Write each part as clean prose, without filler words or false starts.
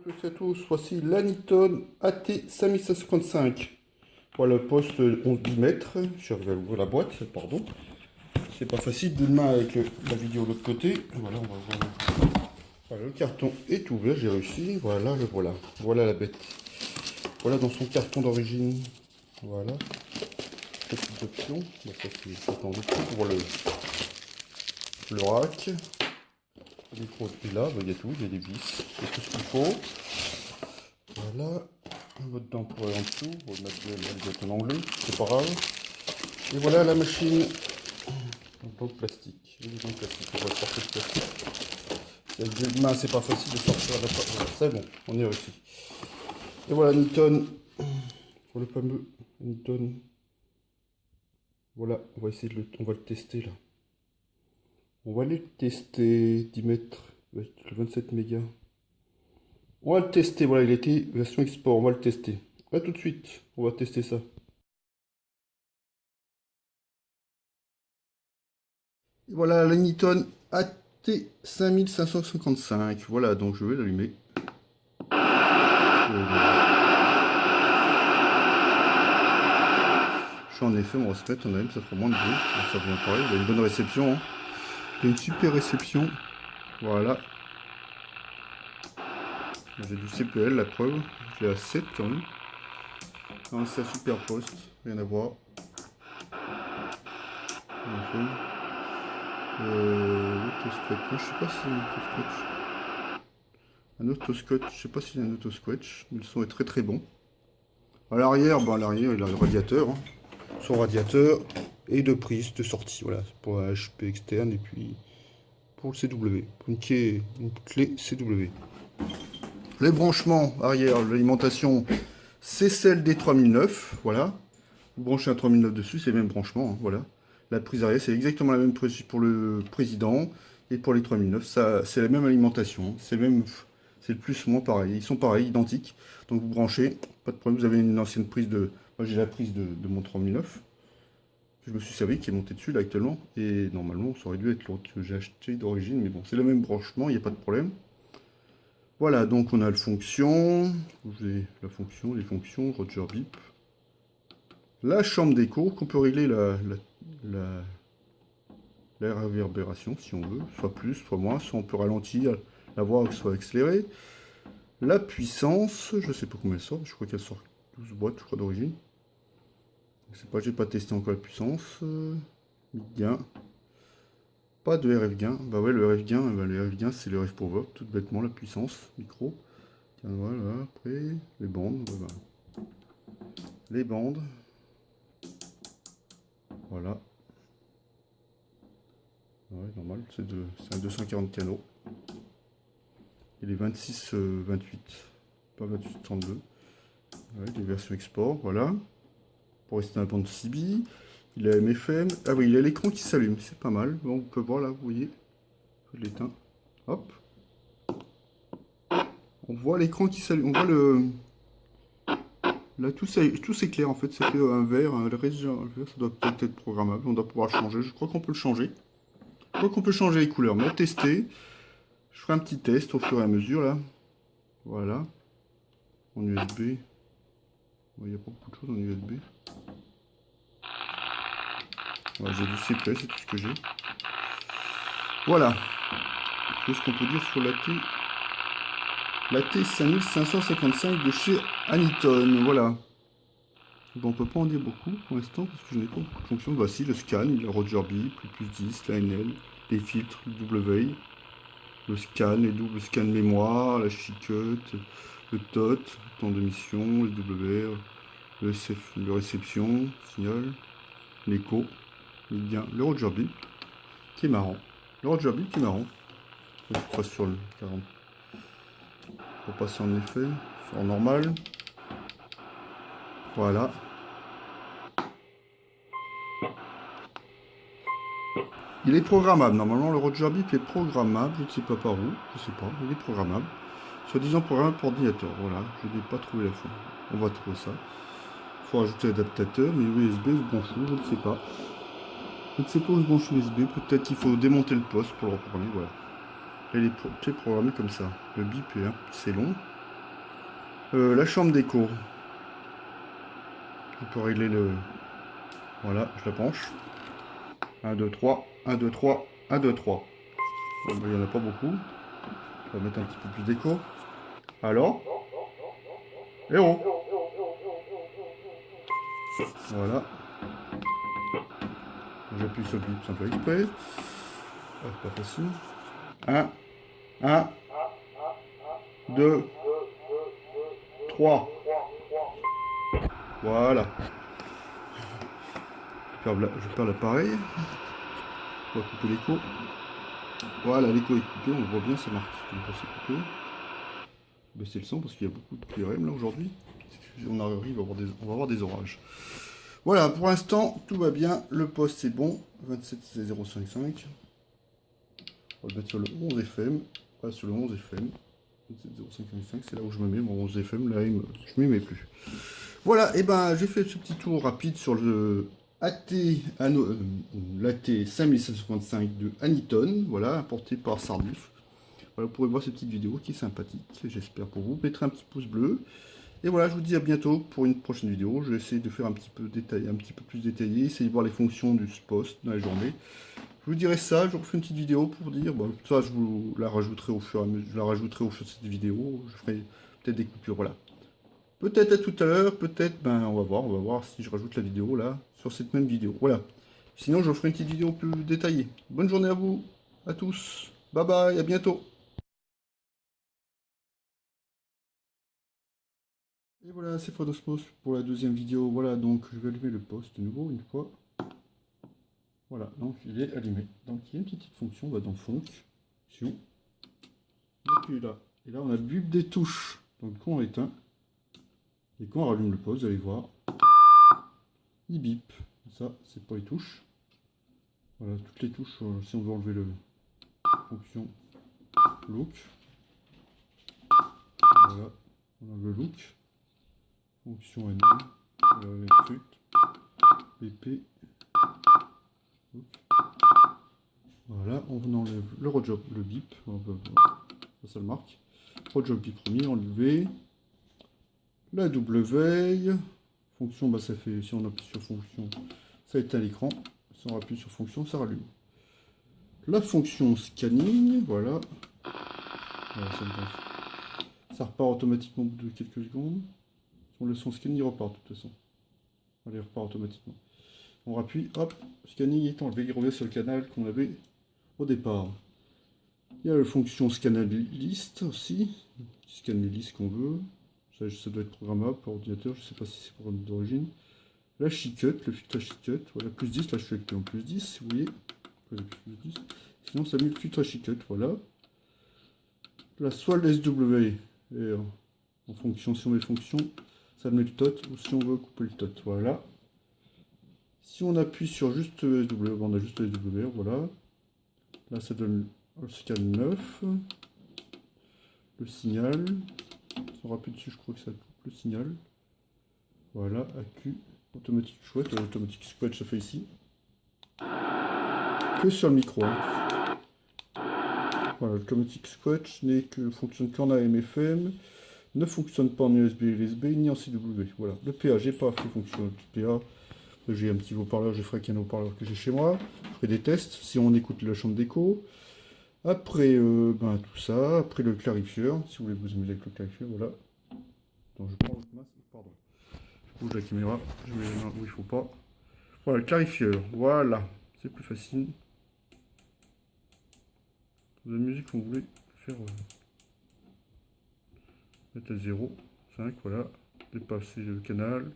tous et à tous, voici l'Aniton AT5555. Voilà, poste 11 mètres. J'arrive à ouvrir la boîte, pardon. C'est pas facile de main avec la vidéo de l'autre côté. Voilà, on va voir. Voilà, le carton est ouvert, j'ai réussi. Voilà, le voilà. Voilà la bête. Voilà dans son carton d'origine. Voilà. Petite option. Bah, ça c'est en pour le rack. Le micro est là, bah, il y a tout, il y a des vis, il y a tout ce qu'il faut. Voilà, votre dent pour aller en dessous, votre manuel elle doit être en anglais, c'est pas grave. Et voilà la machine en banc de plastique. J'ai des bancs de plastique, on va sortir le plastique. Avec des mains, c'est pas facile de sortir la pâte. Voilà, c'est bon, on est réussi. Et voilà Niton, pour le fameux Niton. Voilà, on va essayer on va le tester là. On va aller le tester, 10 mètres, avec le 27 mégas. On va le tester, voilà, il était version export, on va le tester. A tout de suite, on va tester ça. Et voilà la Niton AT5555. Voilà, donc je vais l'allumer. Je suis en effet, on va se mettre en AM, ça fera moins de bruit. Ça vient pareil, il a une bonne réception. Hein. Il a une super réception. Voilà. J'ai du CPL, la preuve. Je l'ai à 7 quand même. C'est un super poste, rien à voir. Autoscotch, je sais pas si c'est un autoscotch. Un autoscotch, je sais pas si c'est un autoscotch, mais le son est très très bon. À l'arrière, il a le radiateur. Hein. Son radiateur et deux prises de sortie, voilà, pour un HP externe et puis pour le CW, pour une clé CW. Les branchements arrière, l'alimentation, c'est celle des 3009, voilà. Vous branchez un 3009 dessus, c'est le même branchement, hein, voilà. La prise arrière, c'est exactement la même prise pour le président et pour les 3009, ça, c'est la même alimentation, c'est le même, c'est le plus moins pareil. Ils sont pareils, identiques. Donc vous branchez, pas de problème. Vous avez une ancienne prise de, moi j'ai la prise de mon 3009. Je me suis servi qui est monté dessus là actuellement. Et normalement, ça aurait dû être l'autre que j'ai acheté d'origine, mais bon, c'est le même branchement, il n'y a pas de problème. Voilà, donc on a le fonction, la fonction, les fonctions, Roger Bip. La chambre d'écho, qu'on peut régler la réverbération si on veut, soit plus, soit moins, soit on peut ralentir la voix, soit accélérée. La puissance, je sais pas combien elle sort, je crois qu'elle sort 12 watts, je crois d'origine. Je sais pas, j'ai pas testé encore la puissance. Gain. Pas de RF gain. Bah ouais, le RF gain, le RF gain c'est le RF pour vote, tout bêtement, la puissance, micro. Tiens, voilà, après, les bandes, bah. Les bandes. Voilà. Ouais, normal, c'est un 240 canaux. Il est 26-28, pas 28-32. Ouais, les versions export, voilà. Pour rester dans la bande CB. Il a MFM. Ah oui, il a l'écran qui s'allume, c'est pas mal. Bon, on peut voir là, vous voyez. Je l'éteins. Hop. On voit l'écran qui s'allume. On voit le. Là, tout s'éclaire en fait. C'est un vert. Le reste, ça doit peut-être être programmable. On doit pouvoir changer. Je crois qu'on peut le changer. Je crois qu'on peut changer les couleurs. Mais on va tester. Je ferai un petit test au fur et à mesure là. Voilà. En USB. Il n'y a pas beaucoup de choses en USB. Ouais, j'ai du CPL, c'est tout ce que j'ai. Voilà. Qu'est-ce qu'on peut dire sur la T5555 de chez Aniton, voilà. Bon, on peut pas en dire beaucoup pour l'instant parce que je n'ai pas beaucoup de fonctions. Voici le scan, le Roger Bip, le plus 10, la NL, les filtres, le W, le scan, les doubles scans mémoire, la chicotte, le TOT, temps de mission, le WR, le réception, signal, l'écho, le Roger Bip qui est marrant. Le Roger Bip qui est marrant. Je passe sur le 40. On va passer en effet, en normal. Voilà. Il est programmable. Normalement, le Roger Bip est programmable. Je ne sais pas par où. Je ne sais pas. Il est programmable. Soi-disant programmable pour ordinateur. Voilà. Je n'ai pas trouvé la fin. On va trouver ça. Il faut rajouter l'adaptateur. Mais USB se branche où? Je ne sais pas. Je ne sais pas où se branche USB. Peut-être qu'il faut démonter le poste pour le reprogrammer. Voilà. Il est programmé comme ça. Le bip, c'est long. La chambre d'écho. On peut régler le... Voilà, je la penche. 1, 2, 3, 1, 2, 3, 1, 2, 3. Bon, ben, il n'y en a pas beaucoup. On va mettre un petit peu plus d'écho. Alors? Eh oh! Voilà. J'appuie sur le bip simple exprès. Ah, c'est pas facile. 1, 1, 2, 3. Voilà. Je perds l'appareil. On va couper l'écho. Voilà, l'écho est coupé, on le voit bien, ça marque. Donc c'est coupé. Baisser le son parce qu'il y a beaucoup de PRM là aujourd'hui. On arrive, on va avoir des orages. Voilà, pour l'instant, tout va bien. Le poste c'est bon. 27055. On va le mettre sur le 11 FM. Voilà, sur le 11 FM. 27055, c'est là où je me mets, mon 11 FM. Là, je m'y mets plus. Voilà, et ben j'ai fait ce petit tour rapide sur le l'AT 5755 de Aniton, voilà, importé par Sarduf. Voilà, vous pourrez voir cette petite vidéo qui est sympathique, j'espère pour vous. Mettez un petit pouce bleu. Et voilà, je vous dis à bientôt pour une prochaine vidéo. Je vais essayer de faire un petit peu détaillé, un petit peu plus détaillé, essayer de voir les fonctions du poste dans la journée. Je vous dirai ça, je vous refais une petite vidéo pour dire, bon, ça je vous la rajouterai au fur et à mesure, je la rajouterai au fur de cette vidéo, je ferai peut-être des coupures, voilà. Peut-être à tout à l'heure, peut-être, ben on va voir si je rajoute la vidéo là, sur cette même vidéo, voilà. Sinon je ferai une petite vidéo plus détaillée. Bonne journée à vous, à tous, bye bye, à bientôt. Et voilà, c'est Frodosmos pour la deuxième vidéo, voilà, donc je vais allumer le poste de nouveau une fois. Voilà, donc il est allumé. Donc il y a une petite fonction, on va dans fonction. Et puis là, et là on a le bip des touches. Donc quand on éteint, et quand on rallume le poste, vous allez voir, il bip. Ça, c'est pour les touches. Voilà, toutes les touches, si on veut enlever le fonction look. Voilà, on enlève le look. Fonction NM, voilà le truc. BP. Look. Voilà, on enlève le roadjob, le bip. Ça le marque. Roadjob bip premier, enlevé. La W. Fonction, bah ça fait, si on appuie sur fonction, ça éteint l'écran. Si on appuie sur fonction, ça rallume. La fonction scanning, voilà. Voilà, ça repart automatiquement au bout de quelques secondes. Si on laisse son scanning, il repart de toute façon. Allez, il repart automatiquement. On rappuie, hop, scanning est enlevé, il revient sur le canal qu'on avait au départ. Il y a la fonction scan list aussi, qui scanne les listes qu'on veut. Ça doit être programmable par ordinateur, je ne sais pas si c'est programme d'origine. La cut, le filtre cut, voilà, plus 10, là je suis avec en plus 10, si vous voyez. Plus 10. Sinon ça met le filtre cut, voilà. La soit le SW, et en fonction, si on met fonction, ça met le tot, ou si on veut couper le tot, voilà. Si on appuie sur juste SW, on a juste le SW, voilà. Là ça donne le scan 9. Le signal. Si on rappuie dessus, je crois que ça coupe le signal. Voilà, AQ. Automatique chouette, automatique squelch, ça fait ici. Que sur le micro. Hein. Voilà, l'automatique squelch fonctionne qu'en AM/FM, ne fonctionne pas en USB ni en CW. Voilà, le PA, j'ai pas fait fonctionner le PA. J'ai un petit haut-parleur, je ferai qu'un haut-parleur que j'ai chez moi. Je ferai des tests si on écoute la chambre d'écho. Après, tout ça. Après le clarifieur, si vous voulez vous amuser avec le clarifieur, voilà. Donc je prends votre masque, pardon. Je bouge la caméra, je mets les mains où il faut pas. Voilà, le clarifieur, voilà. C'est plus facile. La musique qu'on voulait faire mettre à 0, 5, voilà. Dépasser le canal,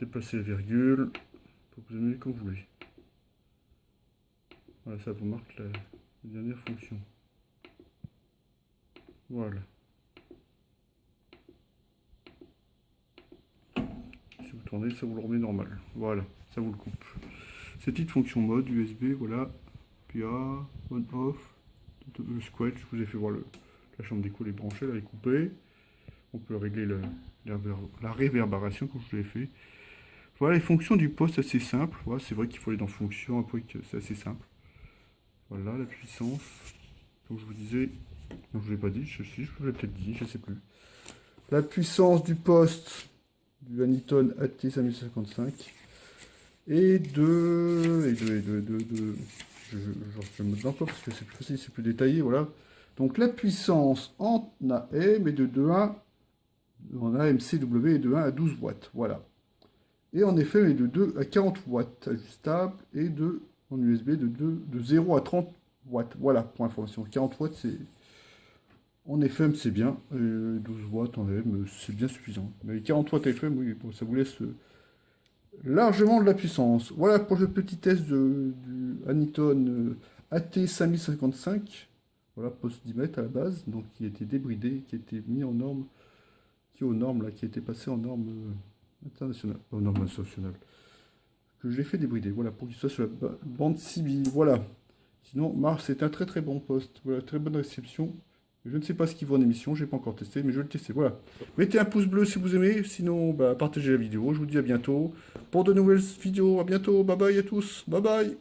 dépasser la virgule, pour vous amuser comme vous voulez. Voilà, ça vous marque la dernière fonction. Voilà. Si vous tournez, ça vous le remet normal. Voilà, ça vous le coupe. Cette petite fonction mode USB, voilà. PA, on off, le squelch, je vous ai fait voir la chambre d'écho, les branchés, là, elle est coupée. On peut régler la réverbération comme je vous l'ai fait. Voilà les fonctions du poste assez simple. Voilà, c'est vrai qu'il faut aller dans fonction, après que c'est assez simple. Voilà la puissance, comme je vous disais. Non, je ne vous l'ai pas dit, je vous l'ai peut-être dit, je ne sais plus. La puissance du poste du Anyton AT5055 et je me mets encore parce que c'est plus facile, c'est plus détaillé, voilà. Donc la puissance en AM est de 2,1 en AMCW est de 1 à 12 watts, voilà. Et en FM est de 2 à 40 watts ajustable et en USB de 0 à 30 watts. Voilà, pour information. 40 watts, c'est en FM, c'est bien. 12 watts en AM, c'est bien suffisant. Mais 40 watts FM, oui, bon, ça vous laisse largement de la puissance. Voilà pour le petit test du Anyton AT5055. Voilà, poste 10 mètres à la base, donc qui a été débridé, qui a été mis en norme, qui est aux normes, là, qui a été passé en norme internationale, pas aux normes nationales. Que je l'ai fait débrider, voilà, pour qu'il soit sur la bande civile, voilà. Sinon, Mars, c'est un très très bon poste, voilà, très bonne réception. Je ne sais pas ce qu'il vaut en émission, j'ai pas encore testé, mais je vais le tester, voilà. Mettez un pouce bleu si vous aimez, sinon, bah, partagez la vidéo, je vous dis à bientôt. Pour de nouvelles vidéos, à bientôt, bye bye à tous, bye bye.